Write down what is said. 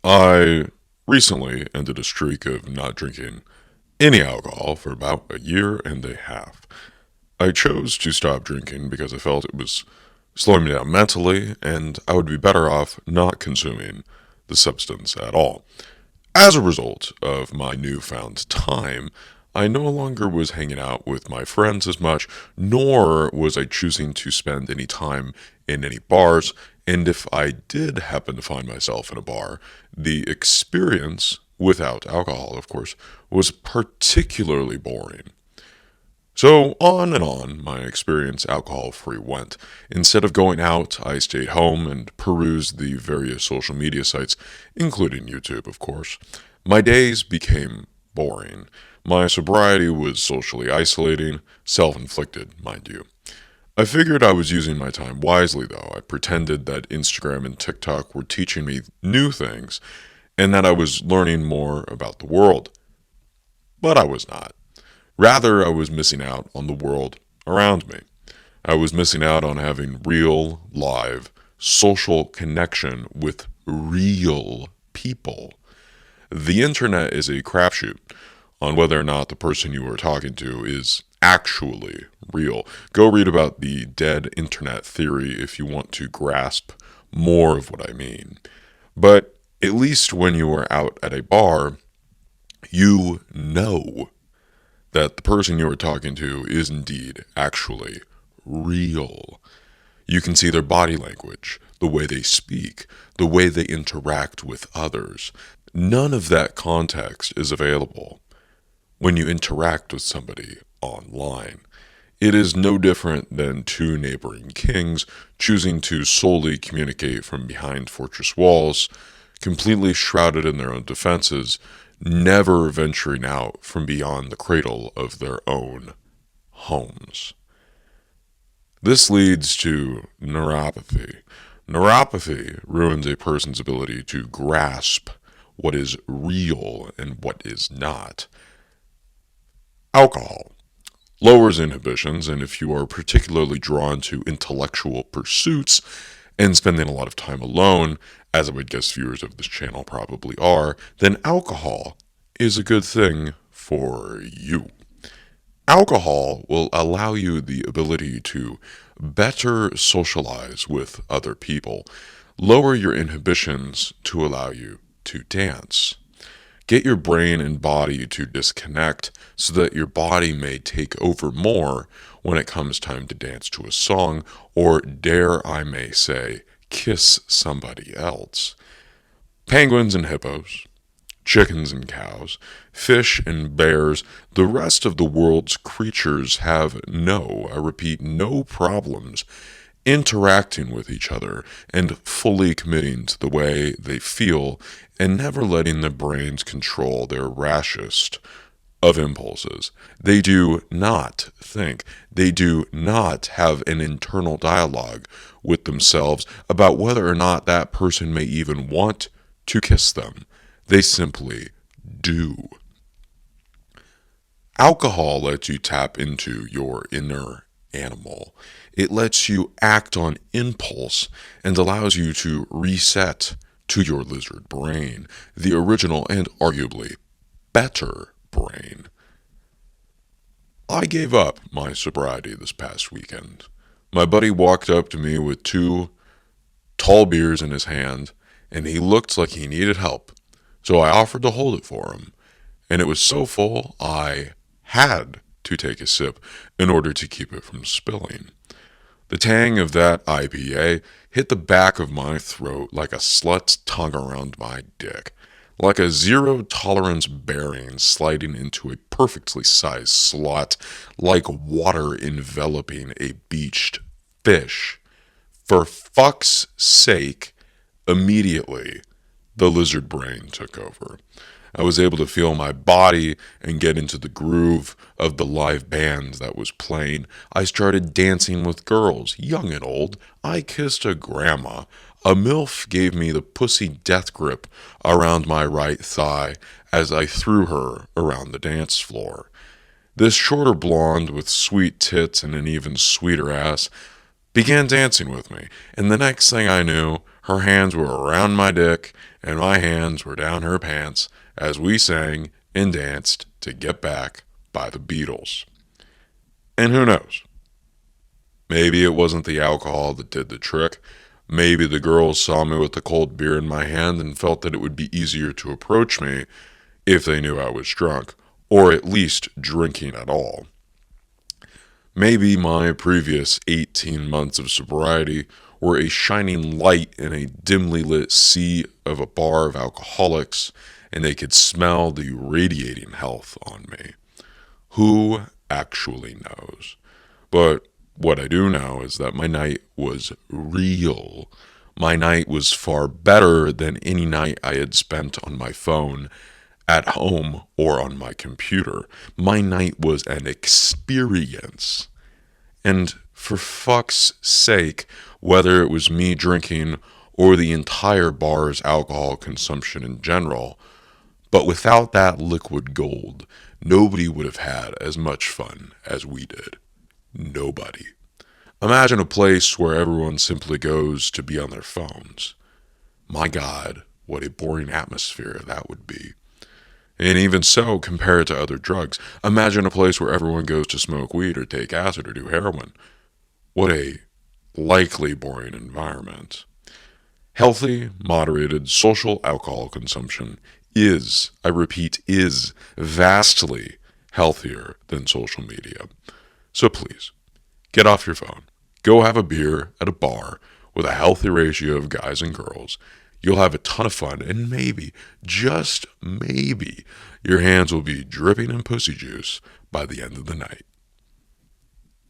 I recently ended a streak of not drinking any alcohol for about a year and a half. I chose to stop drinking because I felt it was slowing me down mentally, and I would be better off not consuming the substance at all. As a result of my newfound time, I no longer was hanging out with my friends as much, nor was I choosing to spend any time in any bars. And if I did happen to find myself in a bar, the experience, without alcohol, of course, was particularly boring. So on and on, my experience alcohol free went. Instead of going out, I stayed home and perused the various social media sites, including YouTube, of course. My days became boring. My sobriety was socially isolating, self inflicted, mind you. I figured I was using my time wisely, though. I pretended that Instagram and TikTok were teaching me new things and that I was learning more about the world. But I was not. Rather, I was missing out on the world around me. I was missing out on having real, live, social connection with real people. The internet is a crapshoot on whether or not the person you are talking to is actually real. Go read about the dead internet theory if you want to grasp more of what I mean. But at least when you are out at a bar, you know that the person you are talking to is indeed actually real. You can see their body language, the way they speak, the way they interact with others. None of that context is available when you interact with somebody online. It is no different than two neighboring kings choosing to solely communicate from behind fortress walls, completely shrouded in their own defenses, never venturing out from beyond the cradle of their own homes. This leads to neuropathy. Neuropathy ruins a person's ability to grasp what is real and what is not. Alcohol lowers inhibitions, and if you are particularly drawn to intellectual pursuits and spending a lot of time alone, as I would guess viewers of this channel probably are, then alcohol is a good thing for you. Alcohol will allow you the ability to better socialize with other people, lower your inhibitions to allow you to dance. Get your brain and body to disconnect so that your body may take over more when it comes time to dance to a song, or dare I may say, kiss somebody else. Penguins and hippos, chickens and cows, fish and bears, the rest of the world's creatures have I repeat, no problems interacting with each other and fully committing to the way they feel and never letting the brains control their rashest of impulses. They do not think. They do not have an internal dialogue with themselves about whether or not that person may even want to kiss them. They simply do. Alcohol lets you tap into your inner animal. It lets you act on impulse and allows you to reset to your lizard brain, the original and arguably better brain. I gave up my sobriety this past weekend. My buddy walked up to me with two tall beers in his hand, and he looked like he needed help. So I offered to hold it for him, and it was so full I had to take a sip in order to keep it from spilling. The tang of that IPA hit the back of my throat like a slut's tongue around my dick, like a zero-tolerance bearing sliding into a perfectly sized slot, like water enveloping a beached fish. For fuck's sake, immediately, the lizard brain took over. I was able to feel my body and get into the groove of the live band that was playing. I started dancing with girls, young and old. I kissed a grandma. A MILF gave me the pussy death grip around my right thigh as I threw her around the dance floor. This shorter blonde with sweet tits and an even sweeter ass began dancing with me, and the next thing I knew, Her hands were around my dick, and my hands were down her pants as we sang and danced to Get Back by the Beatles. And who knows? Maybe it wasn't the alcohol that did the trick. Maybe the girls saw me with the cold beer in my hand and felt that it would be easier to approach me if they knew I was drunk, or at least drinking at all. Maybe my previous 18 months of sobriety were a shining light in a dimly lit sea of a bar of alcoholics, and they could smell the radiating health on me. Who actually knows? But what I do know is that my night was real. My night was far better than any night I had spent on my phone, at home, or on my computer. My night was an experience. And for fuck's sake, whether it was me drinking or the entire bar's alcohol consumption in general, but without that liquid gold, nobody would have had as much fun as we did. Nobody. Imagine a place where everyone simply goes to be on their phones. My God, what a boring atmosphere that would be. And even so, compare it to other drugs. Imagine a place where everyone goes to smoke weed or take acid or do heroin. What a likely boring environment. Healthy, moderated social alcohol consumption is, I repeat, is vastly healthier than social media. So please, get off your phone. Go have a beer at a bar with a healthy ratio of guys and girls. You'll have a ton of fun, and maybe, just maybe, your hands will be dripping in pussy juice by the end of the night.